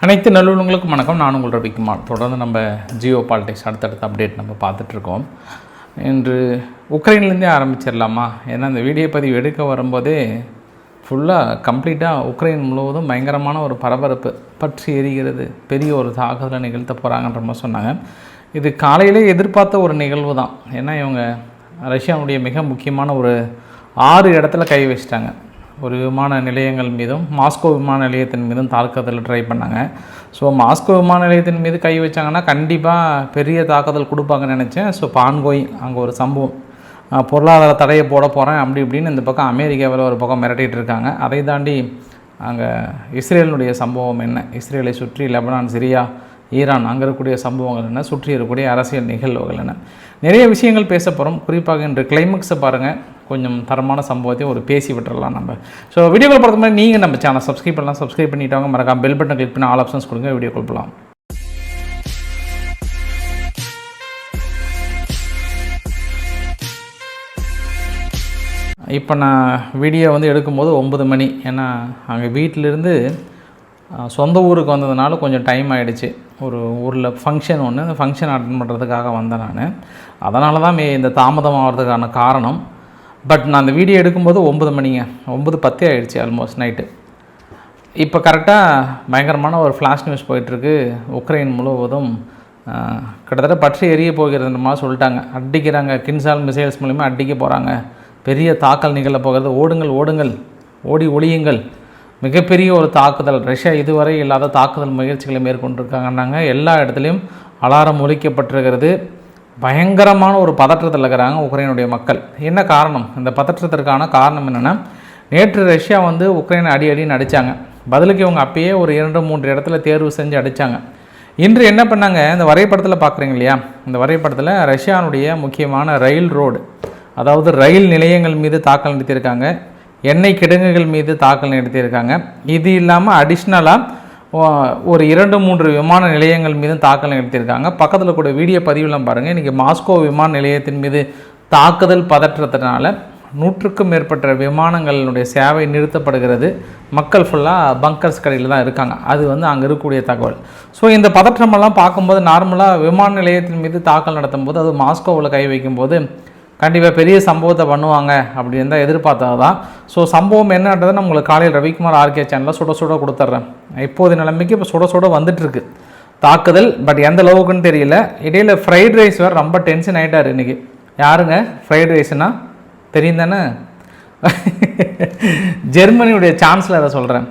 அனைத்து நல்லுள்ளங்களுக்கும் வணக்கம். நான் உங்கள் ரவிக்குமார். தொடர்ந்து நம்ம ஜியோ பாலிடிக்ஸ் அடுத்தடுத்த அப்டேட் நம்ம பார்த்துட்ருக்கோம். இன்று உக்ரைன்லேருந்தே ஆரம்பிச்சிடலாமா? ஏன்னா இந்த வீடியோ பதிவு எடுக்க வரும்போதே ஃபுல்லாக கம்ப்ளீட்டாக உக்ரைன் முழுவதும் பயங்கரமான ஒரு பரபரப்பு பற்றி எரிகிறது. பெரிய ஒரு தாக்குதலை நிகழ்த்த போகிறாங்கன்ற மாதிரி சொன்னாங்க. இது காலையிலே எதிர்பார்த்த ஒரு நிகழ்வு தான். ஏன்னா இவங்க ரஷ்யாவுடைய மிக முக்கியமான ஒரு 6 இடத்துல கை வச்சிட்டாங்க. ஒரு விமான நிலையங்கள் மீதும் மாஸ்கோ விமான நிலையத்தின் மீதும் தாக்குதல் ட்ரை பண்ணாங்க. ஸோ மாஸ்கோ விமான நிலையத்தின் மீது கை வச்சாங்கன்னா கண்டிப்பாக பெரிய தாக்குதல் கொடுப்பாங்கன்னு நினச்சேன். ஸோ பான்கோய் அங்கே ஒரு சம்பவம், பொருளாதார தடையை போட போகிறேன் அப்படி இப்படின்னு இந்த பக்கம் அமெரிக்காவில் ஒரு பக்கம் மிரட்டிகிட்டு இருக்காங்க. அதை தாண்டி அங்கே இஸ்ரேலினுடைய சம்பவம் என்ன, இஸ்ரேலை சுற்றி லெபனான், சிரியா, ஈரான் அங்கே இருக்கக்கூடிய சம்பவங்கள் என்ன, சுற்றி இருக்கக்கூடிய அரசியல் நிகழ்வுகள் என்ன, நிறைய விஷயங்கள் பேச போகிறோம். குறிப்பாக இன்று கிளைமேக்ஸை பாருங்கள், கொஞ்சம் தரமான சம்பவத்தையும் ஒரு பேசி விட்டுறலாம் நம்ம. ஸோ வீடியோக்கள் பார்த்த மாதிரி நீங்கள் நம்ம சேனல் சப்ஸ்கிரைப் பண்ணலாம். சப்ஸ்கிரைப் பண்ணிவிட்டாங்க, மறக்காம பெல் பட்டன் கிளிக் பண்ணி ஆல் ஆப்ஷன்ஸ் கொடுங்க. வீடியோ கொடுக்கலாம். இப்போ நான் வீடியோ எடுக்கும்போது 9 மணி. ஏன்னா அங்கே வீட்டிலேருந்து சொந்த ஊருக்கு வந்ததுனால கொஞ்சம் டைம் ஆகிடுச்சு. ஒரு ஊரில் ஃபங்க்ஷன் ஒன்று, அந்த ஃபங்க்ஷன் அட்டன் பண்ணுறதுக்காக வந்தேன் நான். அதனால தான் இந்த தாமதம் ஆகிறதுக்கான காரணம். பட் நான் அந்த வீடியோ எடுக்கும்போது 9 மணிங்க, 9:10 ஆகிடுச்சு ஆல்மோஸ்ட் நைட்டு. இப்போ கரெக்டாக பயங்கரமான ஒரு ஃப்ளாஷ் நியூஸ் போயிட்டுருக்கு. உக்ரைன் முழுவதும் கிட்டத்தட்ட பற்றி எரிய போகிறதுன்ற மாதிரி சொல்லிட்டாங்க. அடிக்கிறாங்க, கின்சால் மிசைல்ஸ் மூலிமா அடிக்க போகிறாங்க. பெரிய தாக்கல் நிகழ போகிறது. ஓடுங்கள் ஓடுங்கள், ஓடி ஒளியுங்கள். மிகப்பெரிய ஒரு தாக்குதல். ரஷ்யா இதுவரை இல்லாத தாக்குதல் முயற்சிகளை மேற்கொண்டிருக்காங்கன்னாங்க. எல்லா இடத்துலையும் அலாரம் ஒலிக்கப்பட்டிருக்கிறது. பயங்கரமான ஒரு பதற்றத்தில் இருக்கிறாங்க உக்ரைனுடைய மக்கள். என்ன காரணம்? இந்த பதற்றத்திற்கான காரணம் என்னென்னா, நேற்று ரஷ்யா உக்ரைனை அடின்னு அடித்தாங்க. பதிலுக்கு இவங்க அப்பயே ஒரு 2-3 இடத்துல தேர்வு செஞ்சு அடித்தாங்க. இன்று என்ன பண்ணாங்க? இந்த வரைபடத்தில் பார்க்குறீங்க இல்லையா, இந்த வரைபடத்தில் ரஷ்யானுடைய முக்கியமான ரயில் ரோடு, அதாவது ரயில் நிலையங்கள் மீது தாக்கல் நடத்தியிருக்காங்க. எண்ணெய் கிடங்குகள் மீது தாக்கல் நடத்தியிருக்காங்க. இது இல்லாமல் அடிஷ்னலாக ஒரு 2-3 விமான நிலையங்கள் மீதும் தாக்கல் நடத்தியிருக்காங்க. பக்கத்தில் கூட வீடியோ பதிவுலாம் பாருங்கள். இன்றைக்கி மாஸ்கோ விமான நிலையத்தின் மீது தாக்குதல் பதற்றத்தினால 100க்கும் மேற்பட்ட விமானங்களினுடைய சேவை நிறுத்தப்படுகிறது. மக்கள் ஃபுல்லாக பங்கர்ஸ் கடையில் தான் இருக்காங்க. அது அங்கே இருக்கக்கூடிய தகவல். ஸோ இந்த பதற்றமெல்லாம் பார்க்கும்போது நார்மலாக விமான நிலையத்தின் மீது தாக்கல் நடத்தும் போது, அது மாஸ்கோவில் கை வைக்கும்போது கண்டிப்பாக பெரிய சம்பவத்தை பண்ணுவாங்க அப்படின்னு தான் எதிர்பார்த்தது தான். ஸோ சம்பவம் என்னன்றதை நான் உங்களுக்கு காலையில் ரவிக்குமார் ஆர்கே சேனலில் சுட சுட கொடுத்துட்றேன். இப்போது நிலைமைக்கு இப்போ சுட சுட வந்துட்டுருக்கு தாக்குதல். பட் எந்த அளவுக்குன்னு தெரியல. இடையில் ஃப்ரைட் ரைஸ் வேறு ரொம்ப டென்ஷன் ஆகிட்டார் இன்றைக்கி. யாருங்க ஃப்ரைட் ரைஸ்னா தெரியும் தானே? ஜெர்மனியுடைய சான்ஸ்லரை சொல்கிறேன்.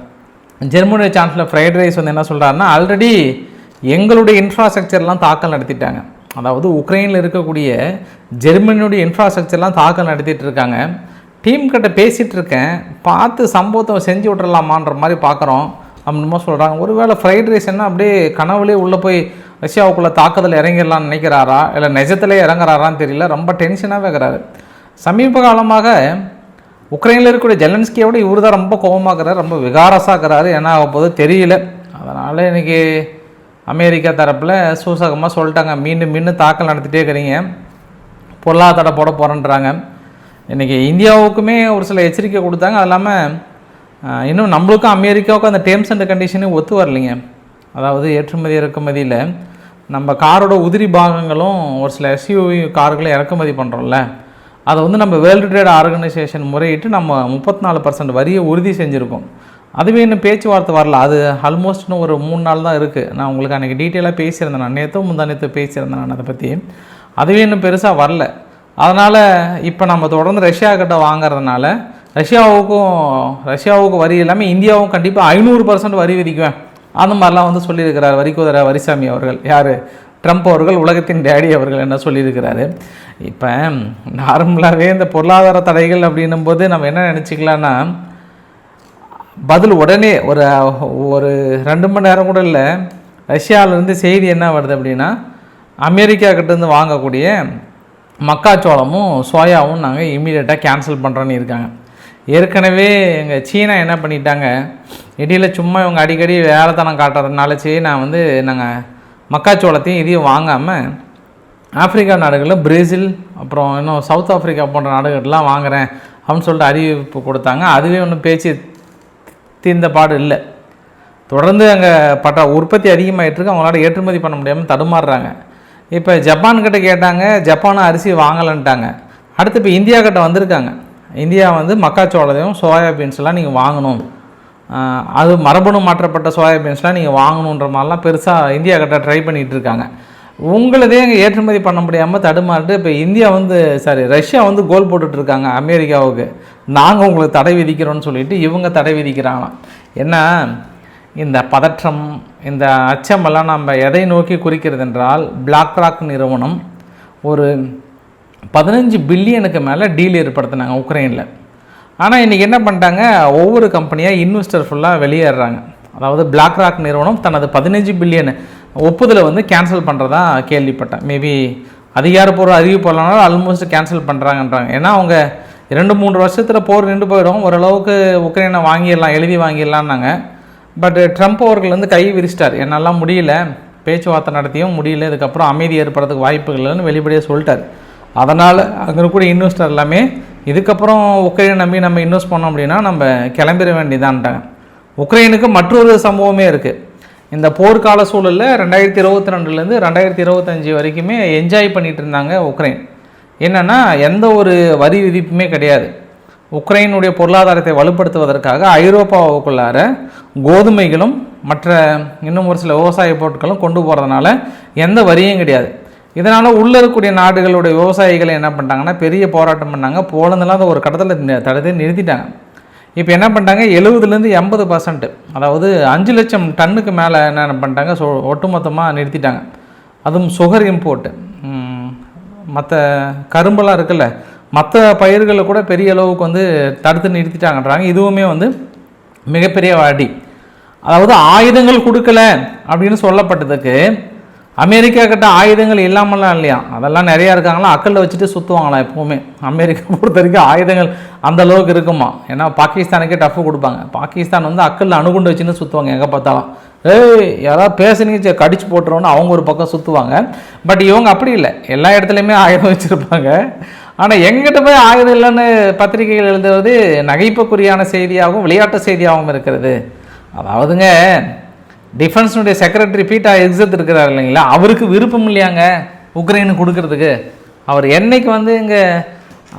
ஜெர்மனியுடைய சான்ஸ்லர் ஃப்ரைட் ரைஸ் என்ன சொல்கிறாருன்னா, ஆல்ரெடி எங்களுடைய இன்ஃப்ராஸ்ட்ரக்சர்லாம் தாக்கல் நடத்திட்டாங்க. அதாவது உக்ரைனில் இருக்கக்கூடிய ஜெர்மனியுடைய இன்ஃப்ராஸ்ட்ரக்சர்லாம் தாக்கல் நடத்திட்டு இருக்காங்க. டீம் கிட்ட பேசிகிட்டு இருக்கேன், பார்த்து சம்பவத்தை செஞ்சு விட்றலாமான்ற மாதிரி பார்க்குறோம் அப்படின்மா சொல்கிறாங்க. ஒருவேளை ஃப்ரைட் ரைஸ் அப்படியே கனவுலேயே உள்ளே போய் ரஷ்யாவுக்குள்ளே தாக்குதல் இறங்கிடலான்னு நினைக்கிறாரா, இல்லை நிஜத்திலே இறங்குறாரான்னு தெரியல. ரொம்ப டென்ஷனாகவே இருக்கிறாரு. சமீப காலமாக உக்ரைனில் இருக்கக்கூடிய ஜெலன்ஸ்கியோட இவர் தான் ரொம்ப கோபமாக்குறாரு, ரொம்ப விகாரசாக்குறாரு. ஏன்னா அப்போது தெரியல. அதனால் இன்றைக்கி அமெரிக்கா தரப்பில் சூசகமாக சொல்லிட்டாங்க, மீண்டும் தாக்கல் நடத்திட்டே இருக்கிறீங்க, பொருளாதார தடை போட போகிறேன்றாங்க. இன்றைக்கி இந்தியாவுக்குமே ஒரு சில எச்சரிக்கை கொடுத்தாங்க. அது இல்லாமல் இன்னும் நம்மளுக்கும் அமெரிக்காவுக்கும் அந்த டேர்ம்ஸ் அண்ட் கண்டிஷனையும் ஒத்து வரலைங்க. அதாவது ஏற்றுமதி இறக்குமதியில் நம்ம காரோட உதிரி பாகங்களும் ஒரு சில எஸ்யூவி கார்களை இறக்குமதி பண்ணுறோம்ல, அதை நம்ம வேர்ல்டு ட்ரேட் ஆர்கனைசேஷன் முறையிட்டு நம்ம 34% வரியை உறுதி செஞ்சுருக்கோம். அதுவே இன்னும் பேச்சுவார்த்தை வரல. அது ஆல்மோஸ்ட் இன்னும் ஒரு 3 நாள் தான் இருக்குது. நான் உங்களுக்கு அன்றைக்கி டீட்டெயிலாக பேசியிருந்தேன். நான் முந்தானேற்று பேசியிருந்தேன் நான் அதை பற்றி. அதுவே இன்னும் பெருசாக வரல. அதனால் இப்போ நம்ம தொடர்ந்து ரஷ்யா கிட்ட வாங்கிறதுனால ரஷ்யாவுக்கு வரி இல்லாமல் இந்தியாவும் கண்டிப்பாக 500% வரி விதிக்குவேன் அந்த மாதிரிலாம் சொல்லியிருக்கிறார் வரிக்குதிரை வரிசாமி அவர்கள். யார்? ட்ரம்ப் அவர்கள், உலகத்தின் டேடி அவர்கள் என்ன சொல்லியிருக்கிறாரு. இப்போ நார்மலாகவே இந்த பொருளாதார தடைகள் அப்படின்னும் போது நம்ம என்ன நினச்சிக்கலான்னா, பதில் உடனே ஒரு 2 மணி நேரம் கூட இல்லை, ரஷ்யாவிலேருந்து செய்தி என்ன வருது அப்படின்னா, அமெரிக்கா கிட்டேருந்து வாங்கக்கூடிய மக்காச்சோளமும் சோயாவும் நாங்கள் இம்மீடியட்டாக கேன்சல் பண்ணுறோன்னு இருக்காங்க. ஏற்கனவே எங்கள் சீனா என்ன பண்ணிட்டாங்க, இடையில் சும்மா இவங்க அடிக்கடி வேலைத்தனம் காட்டுறதுனால சீனா நாங்கள் மக்காச்சோளத்தையும் இதையும் வாங்காமல் ஆப்பிரிக்கா நாடுகளில் பிரேசில், அப்புறம் இன்னும் சவுத் ஆஃப்ரிக்கா போன்ற நாடுகள்லாம் வாங்குகிறேன் அப்படின்னு சொல்லிட்டு அறிவிப்பு கொடுத்தாங்க. அதுவே ஒன்றும் பேச்சு தீர்ந்த பாடு இல்லை. தொடர்ந்து அங்கே உற்பத்தி அதிகமாகிட்டுருக்கு, அவங்களால ஏற்றுமதி பண்ண முடியாமல் தடுமாறுறாங்க. இப்போ ஜப்பான்கிட்ட கேட்டாங்க, ஜப்பானும் அரிசி வாங்கலைன்ட்டாங்க. அடுத்து இப்போ இந்தியா கிட்ட வந்திருக்காங்க. இந்தியா வந்து மக்காச்சோளத்தையும் சோயாபீன்ஸ்லாம் நீங்கள் வாங்கணும், அது மரபணு மாற்றப்பட்ட சோயாபீன்ஸ்லாம் நீங்கள் வாங்கணுன்ற மாதிரிலாம் பெருசாக இந்தியா கிட்ட ட்ரை பண்ணிகிட்டு இருக்காங்க. உங்களதே இங்கே ஏற்றுமதி பண்ண முடியாமல் தடுமாறிட்டு இப்போ இந்தியா வந்து ரஷ்யா வந்து கோல் போட்டுட்ருக்காங்க அமெரிக்காவுக்கு, நாங்கள் உங்களுக்கு தடை விதிக்கிறோன்னு சொல்லிட்டு இவங்க தடை விதிக்கிறாங்களாம். ஏன்னா இந்த பதற்றம், இந்த அச்சமெல்லாம் நம்ம எதை நோக்கி குறிக்கிறது என்றால், பிளாக்ராக் நிறுவனம் ஒரு 15 பில்லியனுக்கு மேலே டீல் ஏற்படுத்தினாங்க உக்ரைனில். ஆனால் இன்றைக்கி என்ன பண்ணிட்டாங்க, ஒவ்வொரு கம்பெனியாக இன்வெஸ்டர் ஃபுல்லாக வெளியேறாங்க. அதாவது பிளாக்ராக் நிறுவனம் தனது 15 பில்லியன் ஒப்புதலை வந்து கேன்சல் பண்ணுறதா கேள்விப்பட்டேன். மேபி அதிகாரப்பூர்வ அறிவிப்பு போடலனாலும் ஆல்மோஸ்ட் கேன்சல் பண்ணுறாங்கன்றாங்க. ஏன்னா அவங்க 2-3 வருஷத்தில் போர் நின்று போயிடும், ஓரளவுக்கு உக்ரைனை வாங்கிடலாம், எழுதி வாங்கிடலான்னாங்க. பட் ட்ரம்ப் அவர்கள் வந்து கை விரிச்சிட்டார், என்னெல்லாம் முடியல, பேச்சுவார்த்தை நடத்தியும் முடியல, இதுக்கப்புறம் அமைதி ஏற்படுறதுக்கு வாய்ப்புகள் இல்லைன்னு வெளிப்படையாக சொல்லிட்டார். அதனால் அங்கே இருக்கக்கூடிய இன்வெஸ்டர் எல்லாமே இதுக்கப்புறம் உக்ரைனை நம்பி நம்ம இன்வெஸ்ட் பண்ணோம் அப்படின்னா நம்ம கிளம்பிட வேண்டியதான்ட்டாங்க. உக்ரைனுக்கு மற்றொரு சம்பவமே இருக்குது. இந்த போர்க்கால சூழலில் 2022 2025 வரைக்குமே என்ஜாய் பண்ணிகிட்டு இருந்தாங்க உக்ரைன். என்னென்னா எந்த ஒரு வரி விதிப்புமே கிடையாது. உக்ரைனுடைய பொருளாதாரத்தை வலுப்படுத்துவதற்காக ஐரோப்பாவுக்குள்ளார கோதுமைகளும் மற்ற இன்னும் ஒரு சில விவசாய பொருட்களும் கொண்டு போகிறதுனால எந்த வரியும் கிடையாது. இதனால் உள்ளே இருக்கக்கூடிய நாடுகளுடைய விவசாயிகளை என்ன பண்ணிட்டாங்கன்னா பெரிய போராட்டம் பண்ணாங்க. போலந்தெல்லாம் அந்த ஒரு கட்டத்தில் தடுத்து நிறுத்திட்டாங்க. இப்போ என்ன பண்ணிட்டாங்க, 70-80%, அதாவது 5 லட்சம் டன்னுக்கு மேலே என்ன பண்ணிட்டாங்க, ஒட்டுமொத்தமாக நிறுத்திட்டாங்க. அதுவும் சுகர் இம்போர்ட்டு, மற்ற கரும்பெல்லாம் இருக்குல்ல, மற்ற பயிர்களை கூட பெரிய அளவுக்கு வந்து தடுத்து நிறுத்திட்டாங்கன்றாங்க. இதுவுமே வந்து மிகப்பெரிய அடி. அதாவது ஆயுதங்கள் கொடுக்கல அப்படின்னு சொல்லப்பட்டதுக்கு அமெரிக்கா கிட்ட ஆயுதங்கள் இல்லாமலாம் இல்லையா, அதெல்லாம் நிறையா இருக்காங்களா, அக்கல்ல வச்சுட்டு சுற்றுவாங்களாம் எப்போவுமே. அமெரிக்கா பொறுத்த வரைக்கும் ஆயுதங்கள் அந்த அளவுக்கு இருக்குமா. ஏன்னா பாகிஸ்தானுக்கே டஃப்பு கொடுப்பாங்க. பாகிஸ்தான் வந்து அக்கல்ல அணுகுண்டு வச்சுன்னு சுற்றுவாங்க எங்கே பார்த்தாலும். யாராவது பேசுனீங்க கடிச்சு போட்டுருவோன்னு அவங்க ஒரு பக்கம் சுற்றுவாங்க. பட் இவங்க அப்படி இல்லை, எல்லா இடத்துலையுமே ஆயுதம் வச்சுருப்பாங்க. ஆனால் எங்கிட்ட போய் ஆயுதம் இல்லைன்னு பத்திரிகைகள் எழுதுவது நகைப்புக்குரியான செய்தியாகவும் விளையாட்டு செய்தியாகவும் இருக்கிறது. அதாவதுங்க, டிஃபென்ஸுடைய செக்ரட்டரி பீட்டர் ஹெக்ஸத் இருக்கிறார் இல்லைங்களா, அவருக்கு விருப்பம் இல்லையாங்க உக்ரைனுக்கு கொடுக்கறதுக்கு. அவர் என்னைக்கு வந்து இங்கே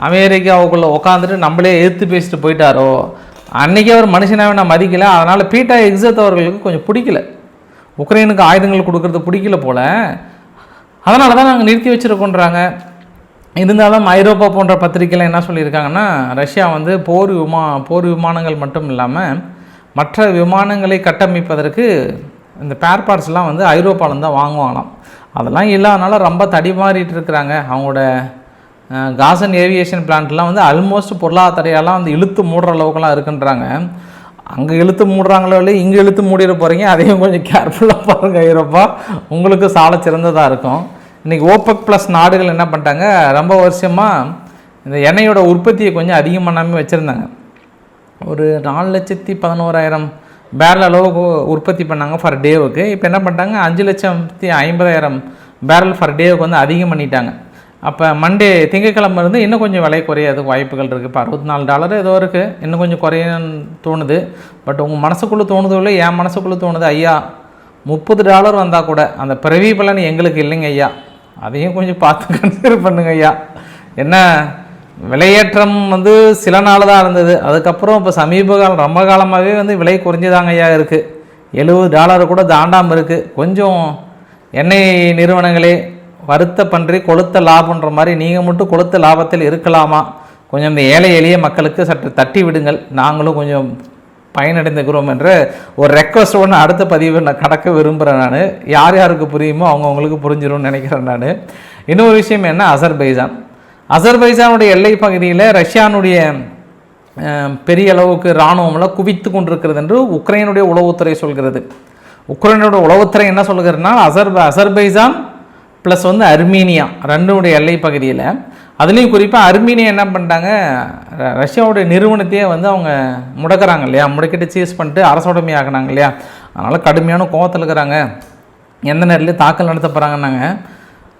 அமெரிக்காவுக்குள்ளே உட்காந்துட்டு நம்மளே எதிர்த்து பேசிட்டு போயிட்டாரோ அன்றைக்கி அவர் மனுஷனாகவே நான் மதிக்கலை. அதனால் பீட்டர் ஹெக்ஸத் அவர்களுக்கு கொஞ்சம் பிடிக்கல, உக்ரைனுக்கு ஆயுதங்கள் கொடுக்கறது பிடிக்கல போல். அதனால தான் நாங்கள் நிறுத்தி வச்சுருக்கோன்றாங்க. இருந்தாலும் ஐரோப்பா போன்ற பத்திரிகையில் என்ன சொல்லியிருக்காங்கன்னா, ரஷ்யா வந்து போர் விமானங்கள் மட்டும் இல்லாமல் மற்ற விமானங்களை கட்டமைப்பதற்கு இந்த பேர் பார்ட்ஸ்லாம் வந்து ஐரோப்பாவிலேருந்து தான் வாங்குவாங்களாம். அதெல்லாம் இல்லாதனால ரொம்ப தடிமாறிட்டு இருக்கிறாங்க. அவங்களோட காசன் ஏவியேஷன் பிளான்ட்லாம் வந்து ஆல்மோஸ்ட் பொருளாதாரையெல்லாம் வந்து இழுத்து மூடுற அளவுக்குலாம் இருக்குன்றாங்க. அங்கே இழுத்து மூடுறாங்களோ இல்லை, இங்கே இழுத்து மூடிட போகிறீங்க, அதையும் கொஞ்சம் கேர்ஃபுல்லாக பாருங்கள் ஐரோப்பா, உங்களுக்கு சால சிறந்ததாக இருக்கும். இன்றைக்கி ஓபெக் ப்ளஸ் நாடுகள் என்ன பண்ணிட்டாங்க, ரொம்ப வருஷமாக இந்த எண்ணெயோட உற்பத்தியை கொஞ்சம் அதிகம் பண்ணாமல் வச்சுருந்தாங்க. ஒரு 4,11,000 பேரல் அளவுக்கு உற்பத்தி பண்ணாங்க ஃபார் டேவுக்கு. இப்போ என்ன பண்ணிட்டாங்க, 5,50,000 பேரல் ஃபார் டேவுக்கு வந்து அதிகம் பண்ணிட்டாங்க. அப்போ மண்டே திங்கக்கிழமை இருந்து இன்னும் கொஞ்சம் விலை குறையாதுக்கு வாய்ப்புகள் இருக்குது. இப்போ $64 ஏதோ இருக்குது, இன்னும் கொஞ்சம் குறையன்னு தோணுது. பட் உங்கள் மனசுக்குள்ளே தோணுதோ இல்லை, என் மனசுக்குள்ளே தோணுது, ஐயா $30 வந்தால் கூட அந்த பிறவி பலன் எங்களுக்கு இல்லைங்க ஐயா, அதையும் கொஞ்சம் பார்த்து கன்சிடர் பண்ணுங்க ஐயா. என்ன விலையேற்றம் வந்து சில நாள் தான் இருந்தது, அதுக்கப்புறம் இப்போ சமீப காலம் ரொம்ப காலமாகவே வந்து விலை குறைஞ்சதாங்க ஐயா இருக்குது. $70 கூட தாண்டாமல் இருக்குது. கொஞ்சம் எண்ணெய் நிறுவனங்களே வருத்த பன்றி கொளுத்த லாபன்ற மாதிரி நீங்கள் மட்டும் கொளுத்த லாபத்தில் இருக்கலாமா, கொஞ்சம் இந்த ஏழை எளிய மக்களுக்கு சற்று தட்டி விடுங்கள், நாங்களும் கொஞ்சம் பயனடைந்துக்கிறோம் என்ற ஒரு ரெக்வஸ்ட் ஒன்று அடுத்த பதிவு நான் கடக்க விரும்புகிறேன். நான் யார் யாருக்கு புரியுமோ அவங்கவுங்களுக்கு புரிஞ்சிடும்னு நினைக்கிறேன். நான் இன்னொரு விஷயம் என்ன, அசர்பைஜானுடைய எல்லை பகுதியில் ரஷ்யானுடைய பெரிய அளவுக்கு இராணுவம்லாம் குவித்து கொண்டிருக்கிறது என்று உக்ரைனுடைய உளவுத்துறை சொல்கிறது. உக்ரைனுடைய உளவுத்துறை என்ன சொல்கிறதுனா, அசர்பைஜான் ப்ளஸ் வந்து அர்மீனியா ரெண்டுடைய எல்லை பகுதியில், அதுலேயும் குறிப்பாக அர்மீனியா என்ன பண்ணிட்டாங்க, ரஷ்யாவுடைய நிறுவனத்தையே வந்து அவங்க முடக்கிறாங்க இல்லையா, முடக்கிட்டு சீஸ் பண்ணிட்டு அரசுடைமை ஆகினாங்க இல்லையா, அதனால் கடுமையான கோவத்தில் இருக்கிறாங்க, எந்த நேரத்துலையும் தாக்கல் நடத்த போகிறாங்கன்னாங்க.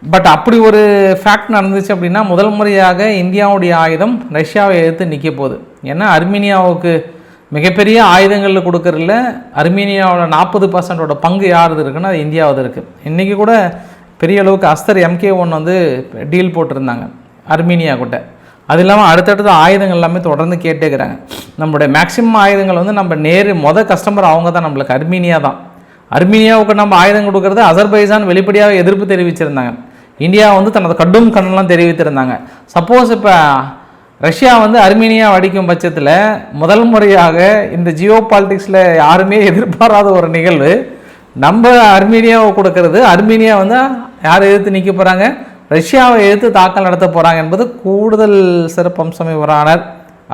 பட் அப்படி ஒரு ஃபேக்ட் நடந்துச்சு அப்படின்னா முதல் முறையாக இந்தியாவுடைய ஆயுதம் ரஷ்யாவை எதிர்த்து நிற்க போகுது. ஏன்னா அர்மீனியாவுக்கு மிகப்பெரிய ஆயுதங்களில் கொடுக்கறதுல அர்மீனியாவோட 40% பங்கு யாருது இருக்குன்னா அது இந்தியாவது இருக்குது. இன்றைக்கி கூட பெரிய அளவுக்கு அஸ்தர் MK1 வந்து டீல் போட்டிருந்தாங்க அர்மீனியா கிட்ட. அது இல்லாமல் அடுத்தடுத்த ஆயுதங்கள் எல்லாமே தொடர்ந்து கேட்டேக்கிறாங்க. நம்மளுடைய மேக்ஸிமம் ஆயுதங்கள் வந்து நம்ம கஸ்டமர் அவங்க தான், நம்மளுக்கு அர்மீனியா தான். அர்மீனியாவுக்கு நம்ம ஆயுதம் கொடுக்கறது அசர்பைஜான் வெளிப்படையாக எதிர்ப்பு தெரிவிச்சிருந்தாங்க. இந்தியா வந்து தனது கடும் கண்ணெல்லாம் தெரிவித்திருந்தாங்க. சப்போஸ் இப்போ ரஷ்யா வந்து அர்மீனியா அடிக்கும் பட்சத்தில் முதல் முறையாக இந்த ஜியோ பாலிட்டிக்ஸில் யாருமே எதிர்பாராத ஒரு நிகழ்வு, நம்ம அர்மீனியாவை கொடுக்கறது. அர்மீனியா வந்து யாரை எதிர்த்து நிற்க போகிறாங்க, ரஷ்யாவை எதிர்த்து தாக்கல் நடத்த போகிறாங்க என்பது கூடுதல் சிறப்பம்சம் இவரானார்.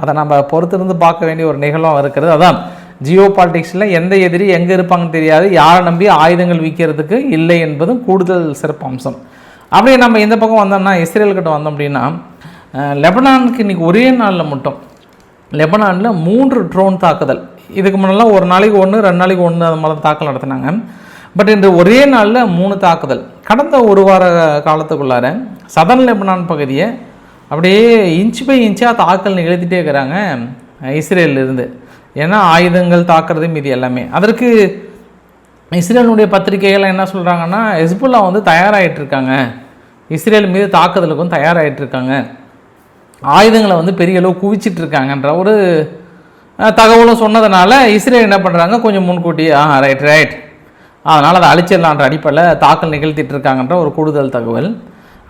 அதை நம்ம பொறுத்திருந்து பார்க்க வேண்டிய ஒரு நிகழ்வாக இருக்கிறது. அதான் ஜியோ பாலிட்டிக்ஸில் எந்த எதிரி எங்கே இருப்பாங்கன்னு தெரியாது, யாரை நம்பி ஆயுதங்கள் விற்கிறதுக்கு இல்லை என்பதும் கூடுதல் சிறப்பம்சம். அப்படியே நம்ம இந்த பக்கம் வந்தோம்னா இஸ்ரேல்கிட்ட வந்தோம் அப்படின்னா, லெபனானுக்கு இன்றைக்கி ஒரே நாளில் மட்டும் லெபனானில் 3 ட்ரோன் தாக்குதல். இதுக்கு முன்னெல்லாம் ஒரு நாளைக்கு 1 2 நாளைக்கு 1 அது மாதிரி தாக்கல் நடத்தினாங்க. பட் இன்று ஒரே நாளில் 3 தாக்குதல். கடந்த ஒரு வார காலத்துக்குள்ளார சதர்ன் லெபனான் பகுதியை அப்படியே இன்ச் பை இன்ச்சாக தாக்கல் நிகழ்த்திட்டே இருக்கிறாங்க இஸ்ரேலிருந்து. ஏன்னா ஆயுதங்கள் தாக்குறது மீது எல்லாமே. அதற்கு இஸ்ரேலுடைய பத்திரிகைகள் என்ன சொல்கிறாங்கன்னா, ஹெஸ்புல்லா வந்து தயாராகிட்டு இருக்காங்க, இஸ்ரேல் மீது தாக்குதலுக்கும் தயாராகிட்டு இருக்காங்க, ஆயுதங்களை வந்து பெரிய அளவு குவிச்சிட்டு இருக்காங்கன்ற ஒரு தகவலும் சொன்னதுனால இஸ்ரேல் என்ன பண்ணுறாங்க, கொஞ்சம் முன்கூட்டி ரைட் அதனால் அதை அழிச்சிடலான்ற அடிப்படையில் தாக்கல் நிகழ்த்திட்டு இருக்காங்கன்ற ஒரு கூடுதல் தகவல்.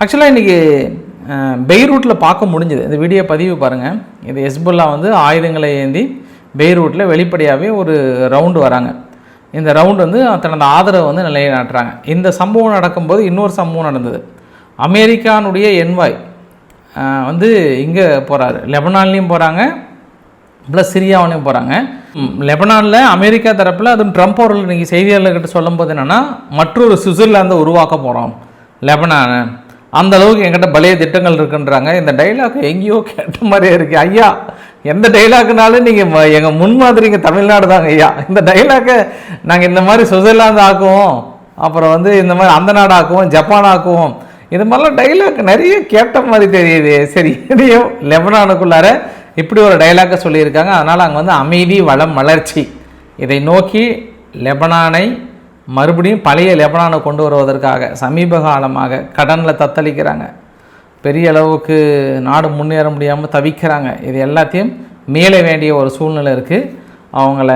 ஆக்சுவலாக இன்றைக்கி பெய்ரூட்டில் பார்க்க முடிஞ்சுது. இந்த வீடியோ பதிவு பாருங்கள். இது ஹெஸ்புல்லா வந்து ஆயுதங்களை ஏந்தி பெய்ரூட்டில் வெளிப்படையாகவே ஒரு ரவுண்டு வராங்க. இந்த ரவுண்டு வந்து தனது ஆதரவை வந்து நிலைநாட்டுறாங்க. இந்த சம்பவம் நடக்கும்போது இன்னொரு சம்பவம் நடந்தது. அமெரிக்கானுடைய என்வாய் வந்து இங்கே போகிறாரு, லெபனான்லேயும் போகிறாங்க, ப்ளஸ் சிரியாவிலையும் போகிறாங்க. லெபனானில் அமெரிக்கா தரப்பில் அதுவும் ட்ரம்ப் அவர்கள் இன்றைக்கி செய்தியாளர்கிட்ட சொல்லும்போது என்னென்னா, மற்றொரு சுவிட்சர்லாந்தை உருவாக்க போகிறோம் லெபனானை, அந்த அளவுக்கு என்கிட்ட பழைய திட்டங்கள் இருக்குன்றாங்க. இந்த டைலாக் எங்கேயோ கேட்ட மாதிரியே இருக்குது. ஐயா, எந்த டைலாக்குனாலும் நீங்கள் எங்கள் முன்மாதிரிங்க தமிழ்நாடு தாங்க ஐயா. இந்த டைலாக்கை நாங்கள் இந்த மாதிரி சுவிட்சர்லாந்து ஆக்குவோம், அப்புறம் வந்து இந்த மாதிரி அந்த நாடு ஆக்குவோம், ஜப்பான் ஆக்குவோம், இது மாதிரிலாம் டைலாக் நிறைய கேட்ட மாதிரி தெரியுது. சரி, இதையும் லெபனானுக்குள்ளார இப்படி ஒரு டைலாக்கை சொல்லியிருக்காங்க. அதனால் அங்கே வந்து அமைதி, வளம், வளர்ச்சி, இதை நோக்கி லெபனானை மறுபடியும் பழைய லெபனானை கொண்டு வருவதற்காக சமீப காலமாக கடனில் தத்தளிக்கிறாங்க, பெரிய அளவுக்கு நாடு முன்னேற முடியாமல் தவிக்கிறாங்க. இது எல்லாத்தையும் மேலே வேண்டிய ஒரு சூழ்நிலை இருக்குது. அவங்கள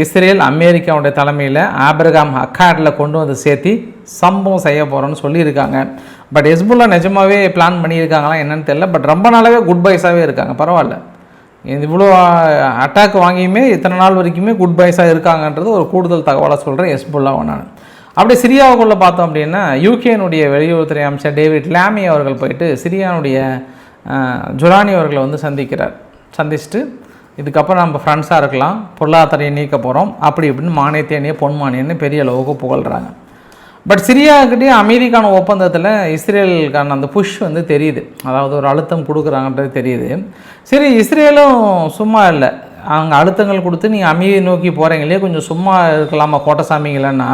இஸ்ரேல் அமெரிக்காவுடைய தலைமையில் ஆப்ரகாம் அக்கார்டில் கொண்டு வந்து சேர்த்து சம்பவம் செய்ய போகிறோன்னு சொல்லியிருக்காங்க. பட் ஹெஸ்புல்லா நிஜமாகவே பிளான் பண்ணியிருக்காங்களா என்னன்னு தெரியல. பட் ரொம்ப நாளாகவே குட் பைஸாகவே இருக்காங்க. பரவாயில்ல, இவ்வளோ அட்டாக் வாங்கியுமே இத்தனை நாள் வரைக்குமே குட் பைஸாக இருக்காங்கன்றது ஒரு கூடுதல் தகவலாக சொல்கிறேன் ஹெஸ்புல்லாவை நான். அப்படியே சிரியாவுக்குள்ளே பார்த்தோம் அப்படின்னா, யூகேனுடைய வெளியுறவுத்துறை அமைச்சர் டேவிட் லாமி அவர்கள் போயிட்டு சிரியானுடைய ஜுலானி அவர்களை வந்து சந்திச்சுட்டு இதுக்கப்புறம் நம்ம ஃப்ரெண்ட்ஸாக இருக்கலாம், பொருளாதாரம் நீக்க போகிறோம் அப்படி இப்படின்னு மானியத்தேனிய பொன்மானியன்னு பெரிய அளவுக்கு புகழ்கிறாங்க. பட் சிரியாக்கிட்டே அமைதிக்கான ஒப்பந்தத்தில் இஸ்ரேலுக்கான அந்த புஷ் வந்து தெரியுது, அதாவது ஒரு அழுத்தம் கொடுக்குறாங்கன்றது தெரியுது. சரி, இஸ்ரேலும் சும்மா இல்லை, அவங்க அழுத்தங்கள் கொடுத்து நீங்கள் அமைதியை நோக்கி போகிறீங்களே, கொஞ்சம் சும்மா இருக்கலாமா கோட்டசாமிங்களன்னா,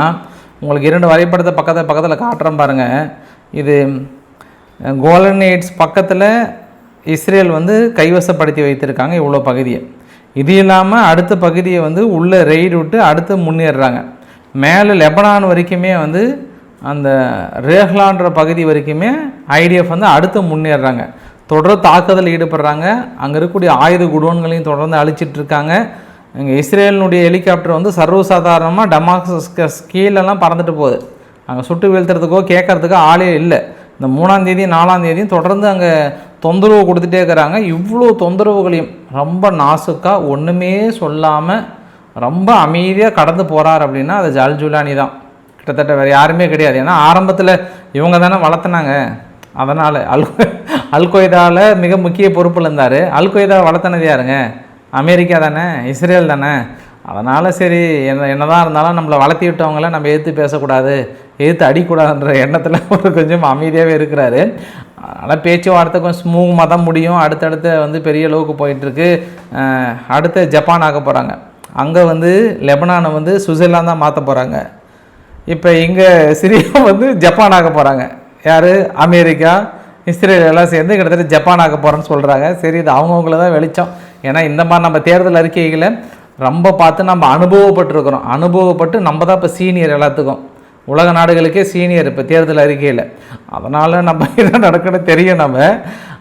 உங்களுக்கு 2 வரைபடத்தை பக்கத்தில் காட்டுறேன் பாருங்கள். இது கோலன் ஹெய்ட்ஸ் பக்கத்தில் இஸ்ரேல் வந்து கைவசப்படுத்தி வைத்திருக்காங்க இவ்வளோ பகுதியை. இது இல்லாமல் அடுத்த பகுதியை வந்து உள்ளே ரெய்டு விட்டு அடுத்து முன்னேறுறாங்க. மேலே லெபனான் வரைக்குமே வந்து அந்த ரேஹ்லான்ற பகுதி வரைக்குமே ஐடிஎஃப் வந்து அடுத்து முன்னேறுறாங்க, தொடர்ந்து தாக்குதல் ஈடுபடுறாங்க. அங்கே இருக்கக்கூடிய ஆயுத குடோன்களையும் தொடர்ந்து அழிச்சிட்ருக்காங்க. இங்கே இஸ்ரேலினுடைய ஹெலிகாப்டர் வந்து சர்வசாதாரணமாக டமாஸ்கஸ் கீழெல்லாம் பறந்துட்டு போகுது. அங்கே சுட்டு வீழ்த்துறதுக்கோ கேட்கறதுக்கோ ஆளே இல்லை. இந்த 3ஆம் தேதி 4ஆம் தேதியும் தொடர்ந்து அங்கே தொந்தரவு கொடுத்துட்டே இருக்கிறாங்க. இவ்வளோ தொந்தரவுகளையும் ரொம்ப நாசுக்காக ஒன்றுமே சொல்லாமல் ரொம்ப அமைதியாக கடந்து போகிறார் அப்படின்னா அது ஜுலானி தான். கிட்டத்தட்ட வேறு யாருமே கிடையாது. ஏன்னா ஆரம்பத்தில் இவங்க தானே வளர்த்துனாங்க. அதனால் அல்கொய்தாவில் மிக முக்கிய பொறுப்பில் இருந்தார். அல்கொய்தா வளர்த்துனது யாருங்க? அமெரிக்கா தானே, இஸ்ரேல் தானே. அதனால் சரி, என்னதான் இருந்தாலும் நம்மளை வளர்த்தி விட்டவங்கள நம்ம எதிர்த்து பேசக்கூடாது, எதிர்த்து அடிக்கூடாதுன்ற எண்ணத்தில் ஒரு கொஞ்சம் அமைதியாகவே இருக்கிறாரு. அதனால் பேச்சுவார்த்தை கொஞ்சம் ஸ்மூகமாக தான் முடியும். அடுத்தடுத்து வந்து பெரிய அளவுக்கு போயிட்டுருக்கு. அடுத்து ஜப்பான் ஆக போகிறாங்க. அங்கே வந்து லெபனானை வந்து சுவிட்சர்லாந்து தான் மாற்ற போகிறாங்க. இப்போ இங்கே சிரியா வந்து ஜப்பான் ஆக போகிறாங்க. யார்? அமெரிக்கா, இஸ்ரேல் எல்லாம் சேர்ந்து கிட்டத்தட்ட ஜப்பான் ஆக போகிறேன்னு சொல்கிறாங்க. சரி, இது அவங்கவுங்கள தான் வெளிச்சம். ஏன்னா இந்த மாதிரி நம்ம தேர்தல் அறிக்கைகளை ரொம்ப பார்த்து நம்ம அனுபவப்பட்டிருக்கிறோம். அனுபவப்பட்டு நம்ம தான் இப்போ சீனியர் எல்லாத்துக்கும், உலக நாடுகளுக்கே சீனியர் இப்போ தேர்தல் அறிக்கையில். அதனால் நம்ம என்ன நடக்குன்னு தெரியும். நம்ம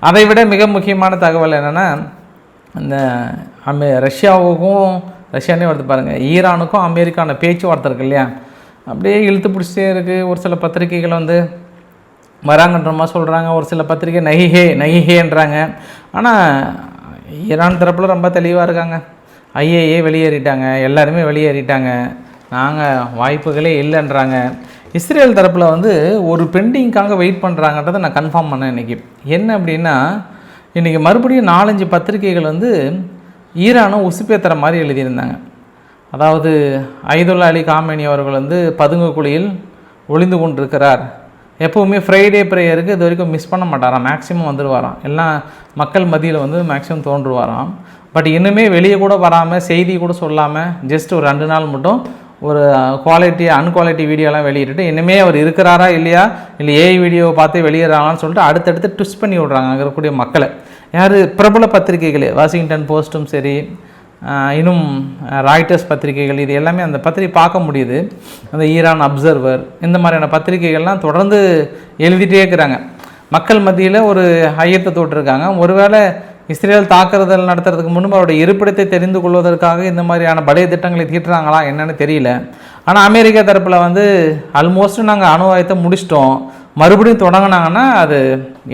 அதை விட மிக முக்கியமான தகவல் என்னென்னா, இந்த ரஷ்யானே வருது பாருங்கள், ஈரானுக்கும் அமெரிக்கான பேச்சுவார்த்தை இருக்கு இல்லையா, அப்படியே இழுத்து பிடிச்சிட்டே இருக்குது. ஒரு சில பத்திரிகைகள் வந்து வராங்கன்ற மாதிரி சொல்கிறாங்க, ஒரு சில பத்திரிகை நைஹேன்றாங்க. ஆனால் ஈரான் தரப்பில் ரொம்ப தெளிவாக இருக்காங்க. ஐஏஏ வெளியேறிட்டாங்க, எல்லாருமே வெளியேறிட்டாங்க, நாங்கள் வாய்ப்புகளே இல்லைன்றாங்க. இஸ்ரேல் தரப்பில் வந்து ஒரு பெண்டிங்காக வெயிட் பண்ணுறாங்கன்றதை நான் கன்ஃபார்ம் பண்ணேன் இன்றைக்கி. என்ன அப்படின்னா, இன்றைக்கி மறுபடியும் 4-5 பத்திரிகைகள் வந்து ஈரானை உசுப்பேத்துற மாதிரி எழுதியிருந்தாங்க. அதாவது ஐதுல்லா அலி காமேனி அவர்கள் வந்து பதுங்கு குழியில் ஒளிந்து கொண்டிருக்கிறார், எப்போவுமே ஃப்ரைடே ப்ரேயருக்கு இது வரைக்கும் மிஸ் பண்ண மாட்டாராம், மேக்ஸிமம் வந்துடுவாராம், எல்லாம் மக்கள் மத்தியில் வந்து மேக்ஸிமம் தோன்றுவாராம். பட் இன்னுமே வெளியே கூட வராமல், செய்தி கூட சொல்லாமல், ஜஸ்ட் ஒரு 2 நாள் மட்டும் ஒரு அன்குவாலிட்டி வீடியோலாம் வெளியிட்டு இனிமேல் அவர் இருக்கிறாரா இல்லையா, இல்லை ஏஐ வீடியோவை பார்த்து வெளியேறாங்கன்னு சொல்லிட்டு அடுத்தடுத்து ட்விஸ்ட் பண்ணி விட்றாங்க அங்கே இருக்கக்கூடிய மக்களை. யார் பிரபல பத்திரிகைகளே, வாஷிங்டன் போஸ்ட்டும் சரி, இன்னும் ராய்டர்ஸ் பத்திரிகைகள், இது எல்லாமே அந்த பத்திரிகை பார்க்க முடியுது. அந்த ஈரான் அப்சர்வர், இந்த மாதிரியான பத்திரிகைகள்லாம் தொடர்ந்து எழுதிட்டே இருக்கிறாங்க. மக்கள் மத்தியில் ஒரு ஐயத்தை தொட்டிருக்காங்க. ஒருவேளை இஸ்ரேல் தாக்குதல் நடத்துறதுக்கு முன்பு அவருடைய இருப்பிடத்தை தெரிந்து கொள்வதற்காக இந்த மாதிரியான படைய திட்டங்களை தீட்டுறாங்களா என்னன்னு தெரியல. ஆனால் அமெரிக்கா தரப்பில் வந்து ஆல்மோஸ்ட் நாங்கள் அணு ஆயுதத்தை முடிச்சிட்டோம், மறுபடியும் தொடங்கினாங்கன்னா அது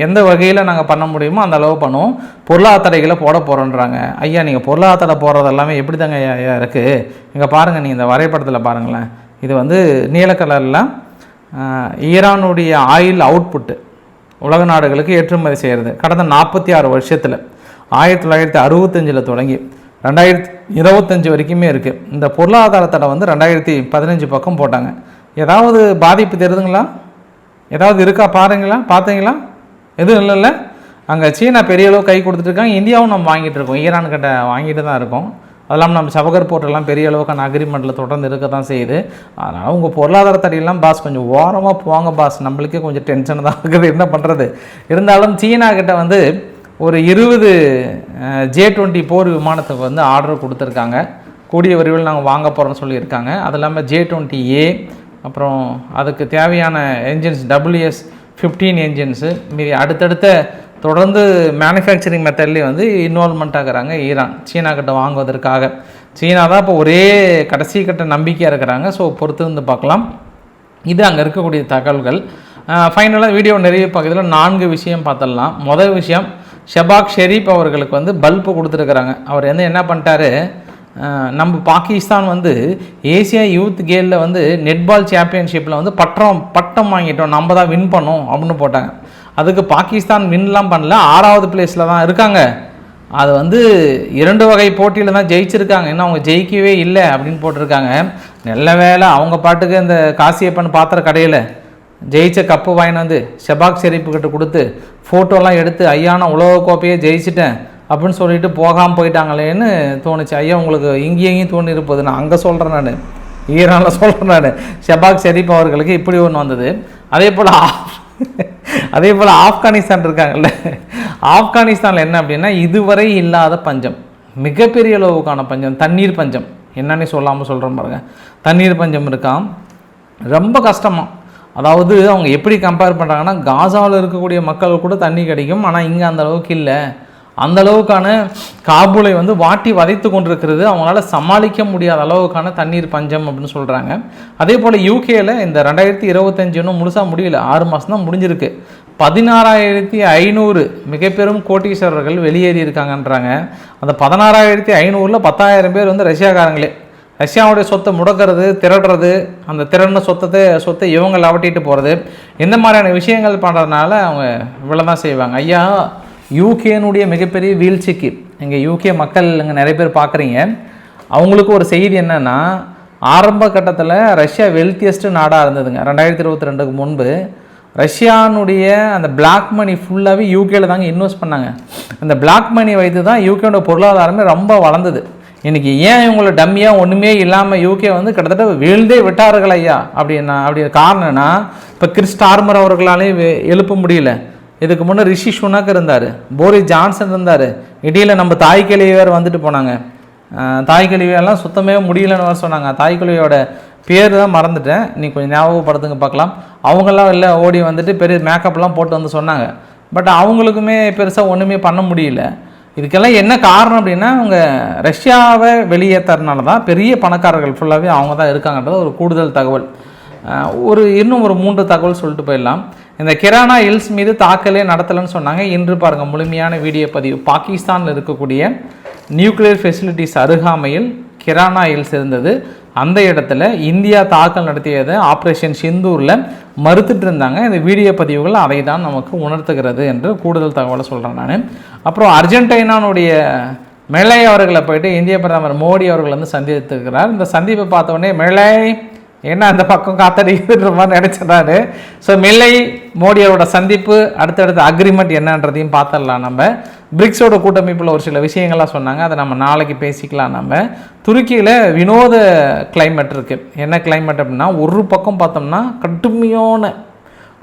எந்த வகையில் நாங்கள் பண்ண முடியுமோ அந்த அளவு பண்ணுவோம், பொருளாதார தடைகளை போட போகிறோன்றாங்க. ஐயா, நீங்கள் பொருளாதார தடை போடுறது எல்லாமே எப்படி தாங்க ஐயா இருக்குது? இங்கே பாருங்கள், நீங்கள் இந்த வரைபடத்தில் பாருங்களேன், இது வந்து நீல கலரில் ஈரானுடைய ஆயில் அவுட்புட்டு உலக நாடுகளுக்கு ஏற்றுமதி செய்கிறது கடந்த 46 வருஷத்தில் 1965 தொடங்கி 2025 வரைக்குமே இருக்குது. இந்த பொருளாதார தடை வந்து 2015 பக்கம் போட்டாங்க. ஏதாவது பாதிப்பு தெரியுதுங்களா? ஏதாவது இருக்கா பார்த்தீங்களா? எதுவும் இல்லைல்ல. அங்கே சீனா பெரிய அளவு கை கொடுத்துட்ருக்காங்க, இந்தியாவும் நம்ம வாங்கிட்டு இருக்கோம், ஈரான்கிட்ட வாங்கிட்டு தான் இருக்கோம். அதெல்லாம் நம்ம சபகர் போர்ட்டெல்லாம் பெரிய அளவுக்கான அக்ரிமெண்ட்டில் தொடர்ந்து இருக்க தான் செய்யுது. அதனால் உங்கள் பொருளாதார தடையெல்லாம் பாஸ் கொஞ்சம் ஓரமாக போவாங்க பாஸ், நம்மளுக்கே கொஞ்சம் டென்ஷன் தான் இருக்குது, என்ன பண்ணுறது. இருந்தாலும் சீனா கிட்ட வந்து ஒரு 20 J-20 போர் விமானத்துக்கு வந்து ஆர்டர் கொடுத்துருக்காங்க, கூடிய விரைவில் நாங்கள் வாங்க போகிறோம்னு சொல்லியிருக்காங்க. அது இல்லாமல் J-20A, அப்புறம் அதுக்கு தேவையான என்ஜின்ஸ் WS-15 என்ஜின்ஸு, மீதி அடுத்தடுத்த தொடர்ந்து மேனுஃபேக்சரிங் மெத்தட்லேயே வந்து இன்வால்மெண்ட் ஆகிறாங்க ஈரான் சீனா கிட்ட வாங்குவதற்காக. சீனா தான் இப்போ ஒரே கடைசி கட்ட நம்பிக்கையாக இருக்கிறாங்க. ஸோ பொறுத்து வந்து பார்க்கலாம். இது அங்கே இருக்கக்கூடிய தகவல்கள். ஃபைனலாக வீடியோ நிறைய பக்கத்தில் 4 விஷயம் பார்த்துடலாம். முதல் விஷயம், ஷபாக் ஷெரீப் அவர்களுக்கு வந்து பல்பு கொடுத்துருக்குறாங்க. அவர் வந்து என்ன பண்ணிட்டாரு, நம்ம பாகிஸ்தான் வந்து ஏசியா யூத் கேமில் வந்து நெட்பால் சாம்பியன்ஷிப்பில் வந்து பட்டம் வாங்கிட்டோம், நம்ம தான் வின் பண்ணோம் அப்படின்னு போட்டாங்க. அதுக்கு பாகிஸ்தான் வின்லாம் பண்ணல, 6வது பிளேஸில் தான் இருக்காங்க. அது வந்து 2 வகை போட்டியில் தான் ஜெயிச்சிருக்காங்க, இன்னும் அவங்க ஜெயிக்கவே இல்லை அப்படின்னு போட்டிருக்காங்க. நல்ல வேலை அவங்க பாட்டுக்கு இந்த காசியப்பன் பாத்திர கடையில் ஜெயிச்ச கப்பு வாங்கிட்டு வந்து ஷபாக் ஷெரீப்புக்கிட்ட கொடுத்து ஃபோட்டோலாம் எடுத்து, ஐயா நான் உலக கோப்பையே ஜெயிச்சிட்டேன் அப்படின்னு சொல்லிட்டு போகாமல் போயிட்டாங்களேன்னு தோணுச்சு. ஐயா உங்களுக்கு இங்கேயும் தோணி இருப்பது, நான் அங்கே சொல்கிறேன், நான் ஈரானில் சொல்கிறேன். நான் ஷபாக் ஷெரீப் அவர்களுக்கு இப்படி ஒன்று வந்தது. அதே போல் ஆப்கானிஸ்தான் இருக்காங்கல்ல, ஆப்கானிஸ்தானில் என்ன அப்படின்னா இதுவரை இல்லாத பஞ்சம், மிகப்பெரிய அளவுக்கான பஞ்சம், தண்ணீர் பஞ்சம். என்னன்னு சொல்லாமல் சொல்கிறேன் பாருங்க, தண்ணீர் பஞ்சம் இருக்காம், ரொம்ப கஷ்டமாக. அதாவது அவங்க எப்படி கம்பேர் பண்ணுறாங்கன்னா, காசாவில் இருக்கக்கூடிய மக்கள் கூட தண்ணி கிடைக்கும், ஆனால் இங்கே அந்த அளவுக்கு இல்லை. அந்த அளவுக்கான காபூலை வந்து வாட்டி வதைத்து கொண்டிருக்கிறது, அவங்களால சமாளிக்க முடியாத அளவுக்கான தண்ணீர் பஞ்சம் அப்படின்னு சொல்கிறாங்க. அதே போல் யூகேயில் இந்த 2025 இன்னும் முழுசாக முடியல, 6 மாதம் தான் முடிஞ்சிருக்கு. 16,500 மிக பெரும் கோட்டீஸ்வரர்கள் வெளியேறி இருக்காங்கன்றாங்க. அந்த 16,500ல் 10,000 பேர் வந்து ரஷ்யாக்காரங்களே. ரஷ்யாவுடைய சொத்தை முடக்கிறது, திரடுறது, அந்த திரண்ட சொத்தை இவங்க லவட்டிட்டு போகிறது, இந்த மாதிரியான விஷயங்கள் பண்ணுறதுனால அவங்க இவ்வளோ தான் செய்வாங்க. ஐயா, யூகேனுடைய மிகப்பெரிய வீழ்ச்சிக்கு இங்கே யூகே மக்கள் இங்கே நிறைய பேர் பார்க்குறீங்க, அவங்களுக்கு ஒரு செய்தி என்னென்னா, ஆரம்ப கட்டத்தில் ரஷ்யா வெல்த்தியஸ்ட்டு நாடாக இருந்ததுங்க. 2022க்கு முன்பு ரஷ்யானுடைய அந்த பிளாக் மணி ஃபுல்லாகவே யூகேயில் தாங்க இன்வெஸ்ட் பண்ணாங்க. அந்த பிளாக் மணி வைத்து தான் யூகேயோட பொருளாதாரமே ரொம்ப வளர்ந்தது. இன்றைக்கி ஏன் இவங்களை டம்மியாக ஒன்றுமே இல்லாமல் யூகே வந்து கிட்டத்தட்ட வீழ்ந்தே விட்டார்கள் ஐயா அப்படி காரணம்னா, இப்போ கிறிஸ் ஸ்டார்மர் அவர்களாலேயும் எழுப்ப முடியல. இதுக்கு முன்னே ரிஷி சுனக் இருந்தார், போரிஸ் ஜான்சன் இருந்தார், இடையில் நம்ம தாய்க்கிளையே வேறு வந்துட்டு போனாங்க. தாய் கல்வியெல்லாம் சுத்தமே முடியலன்னு சொன்னாங்க. தாய் கல்வியோட பேர் தான் மறந்துட்டேன், நீ கொஞ்சம் ஞாபகப்படுத்துங்க பார்க்கலாம். அவங்கெல்லாம் இல்லை ஓடி வந்துட்டு பெரிய மேக்கப்லாம் போட்டு வந்து சொன்னாங்க. பட் அவங்களுக்குமே பெருசாக ஒன்றுமே பண்ண முடியல. இதுக்கெல்லாம் என்ன காரணம் அப்படின்னா, அவங்க ரஷ்யாவை வெளியேற்றுறதுனால தான் பெரிய பணக்காரர்கள் ஃபுல்லாகவே அவங்க தான் இருக்காங்கன்றது ஒரு கூடுதல் தகவல். இன்னும் ஒரு 3 தகவல் சொல்லிட்டு போயிடலாம். இந்த கிரானா ஹில்ஸ் மீது தாக்கலே நடத்தலைன்னு சொன்னாங்க. இன்று பாருங்கள் முழுமையான வீடியோ பதிவு. பாகிஸ்தானில் இருக்கக்கூடிய நியூக்ளியர் ஃபெசிலிட்டிஸ் அருகாமையில் கிரானா ஹில்ஸ் இருந்தது. அந்த இடத்துல இந்தியா தாக்கல் நடத்தியது ஆப்ரேஷன் சிந்தூரில் மறுத்துட்டு இருந்தாங்க. இந்த வீடியோ பதிவுகள் அதை தான் நமக்கு உணர்த்துகிறது என்று கூடுதல் தகவலை சொல்கிறேன் நான். அப்புறம் அர்ஜென்டினானுடைய மெலே அவர்களை போயிட்டு இந்திய பிரதமர் மோடி அவர்கள் வந்து சந்தித்திருக்கிறார். இந்த சந்திப்பை பார்த்த உடனே மெலே ஏன்னா அந்த பக்கம் காத்தடிக்கிற மாதிரி நினச்சிட்டாரு. ஸோ மெல்லை மோடியோட சந்திப்பு, அடுத்தடுத்த அக்ரிமெண்ட் என்னன்றதையும் பார்த்துடலாம். நம்ம பிரிக்ஸோட கூட்டமைப்பில் ஒரு சில விஷயங்கள்லாம் சொன்னாங்க, அதை நம்ம நாளைக்கு பேசிக்கலாம். நம்ம துருக்கியில் வினோத கிளைமேட் இருக்குது. என்ன கிளைமேட் அப்படின்னா, ஒரு பக்கம் பார்த்தோம்னா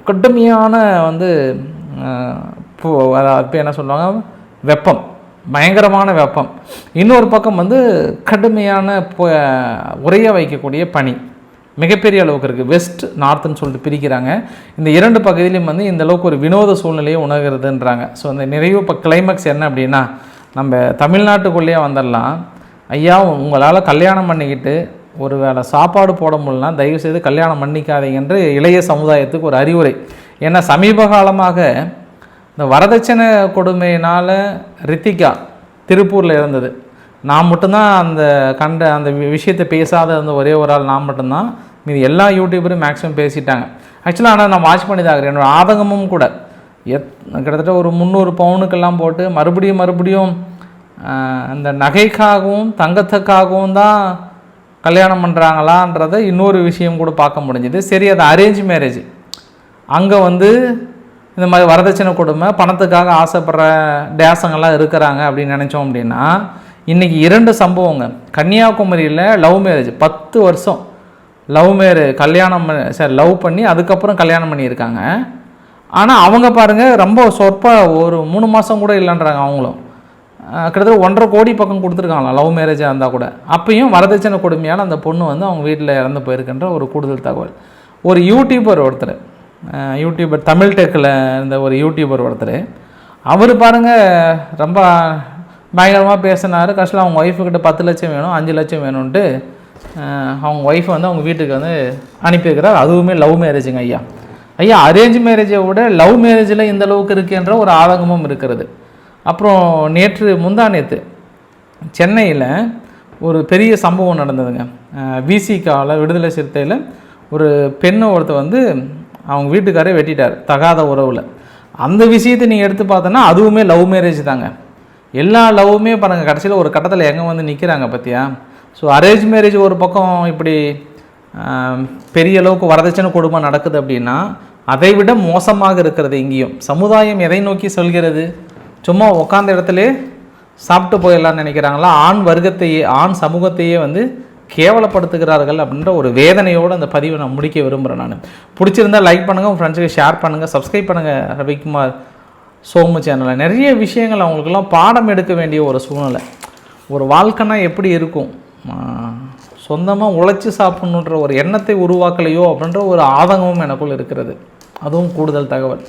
கடுமையான வந்து இப்போ என்ன சொல்லுவாங்க, வெப்பம், பயங்கரமான வெப்பம். இன்னொரு பக்கம் வந்து கடுமையான உறைய வைக்கக்கூடிய பனி மிகப்பெரிய அளவுக்கு இருக்குது. வெஸ்ட் நார்த்துன்னு சொல்லிட்டு பிரிக்கிறாங்க. இந்த 2 பகுதியிலையும் வந்து இந்த அளவுக்கு ஒரு வினோத சூழ்நிலையை உணர்கிறதுன்றாங்க. ஸோ அந்த நிறைவு இப்போ கிளைமேக்ஸ் என்ன அப்படின்னா, நம்ம தமிழ்நாட்டுக்குள்ளேயே வந்துடலாம். ஐயா, உங்களால் கல்யாணம் பண்ணிக்கிட்டு ஒரு வேளை சாப்பாடு போட முடியலனா தயவுசெய்து கல்யாணம் பண்ணிக்காதீங்கன்று இளைய சமுதாயத்துக்கு ஒரு அறிவுரை. ஏன்னா சமீப காலமாக இந்த வரதட்சணை கொடுமையினால் ரித்திகா திருப்பூரில் இருந்தது. நான் மட்டும்தான் அந்த விஷயத்தை பேசாத அந்த ஒரே ஒரு ஆள் நான் மட்டும்தான். மீது எல்லா யூடியூபரும் மேக்ஸிமம் பேசிட்டாங்க. ஆக்சுவலாக ஆனால் நான் வாட்ச் பண்ணி தான் என்னோடய ஆதங்கமும் கூட. கிட்டத்தட்ட ஒரு 300 பவுனுக்கெல்லாம் போட்டு மறுபடியும் அந்த நகைக்காகவும் தங்கத்துக்காகவும் தான் கல்யாணம் பண்ணுறாங்களான்றதை இன்னொரு விஷயம் கூட பார்க்க முடிஞ்சுது. சரி, அது அரேஞ்ச் மேரேஜ். அங்கே வந்து இந்த மாதிரி வரதட்சணை கொடுமை, பணத்துக்காக ஆசைப்படுற டேசங்கள்லாம் இருக்கிறாங்க அப்படின்னு நினச்சோம் அப்படின்னா, இன்றைக்கி 2 சம்பவங்க. கன்னியாகுமரியில் லவ் மேரேஜ், 10 வருஷம் லவ் பண்ணி அதுக்கப்புறம் கல்யாணம் பண்ணியிருக்காங்க. ஆனால் அவங்க பாருங்கள், ரொம்ப ஒரு 3 மாதம் கூட இல்லைன்றாங்க. அவங்களும் கிட்டத்தட்ட 1.5 கோடி பக்கம் கொடுத்துருக்காங்களாம் லவ் மேரேஜாக இருந்தால் கூட. அப்பையும் வரதட்சணை கொடுமையான அந்த பொண்ணு வந்து அவங்க வீட்டில் இறந்து போயிருக்குன்ற ஒரு கூடுதல் தகவல். ஒரு யூடியூபர் தமிழ் டெக்கில் இருந்த ஒரு யூடியூபர் ஒருத்தர், அவர் பாருங்கள் ரொம்ப பயங்கரமாக பேசினார். கஷ்டம் அவங்க ஒய்ஃபுக்கிட்ட 10 லட்சம் வேணும், 5 லட்சம் வேணும்ன்ட்டு அவங்க ஒய்ஃபை வந்து அவங்க வீட்டுக்கு வந்து அனுப்பியிருக்கிறார். அதுவுமே லவ் மேரேஜுங்க. ஐயா அரேஞ்ச் மேரேஜை விட லவ் மேரேஜில் இந்த அளவுக்கு இருக்குன்ற ஒரு ஆதங்கமும் இருக்கிறது. அப்புறம் முந்தானேத்து சென்னையில் ஒரு பெரிய சம்பவம் நடந்ததுங்க. விசிகாவில் விடுதலை சிறுத்தையில் ஒரு பெண்ணை ஒருத்தர் வந்து அவங்க வீட்டுக்காரே வெட்டிட்டார் தகாத உறவில். அந்த விஷயத்தை நீங்கள் எடுத்து பார்த்தோன்னா அதுவுமே லவ் மேரேஜ் தாங்க. எல்லா லவ்வுமே பாருங்கள் கடைசியில் ஒரு கட்டத்தில் எங்கே வந்து நிற்கிறாங்க பார்த்தியா. ஸோ அரேஞ்ச் மேரேஜ் ஒரு பக்கம் இப்படி பெரிய அளவுக்கு வரதட்சணை கொடுமை நடக்குது அப்படின்னா, அதை விட மோசமாக இருக்கிறது இங்கேயும். சமுதாயம் எதை நோக்கி சொல்கிறது? சும்மா உட்காந்த இடத்துல சாப்பிட்டு போயிடலான்னு நினைக்கிறாங்களா? ஆண் சமூகத்தையே வந்து கேவலப்படுத்துகிறார்கள் அப்படின்ற ஒரு வேதனையோடு அந்த பதிவை நான் முடிக்க விரும்புகிறேன். நான் பிடிச்சிருந்தால் லைக் பண்ணுங்கள், உங்கள் ஃப்ரெண்ட்ஸுக்கு ஷேர் பண்ணுங்கள், சப்ஸ்கிரைப் பண்ணுங்கள் ரவிக்குமார் சோமு சேனலில். நிறைய விஷயங்கள் அவங்களுக்கெல்லாம் பாடம் எடுக்க வேண்டிய ஒரு சூழ்நிலை. ஒரு வாழ்க்கைனா எப்படி இருக்கும், சொந்தமாக உழைச்சி சாப்பிட்ணுன்ற ஒரு எண்ணத்தை உருவாக்கலையோ அப்படின்ற ஒரு ஆதங்கமும் எனக்குள் இருக்கிறது. அதுவும் கூடுதல் தகவல்.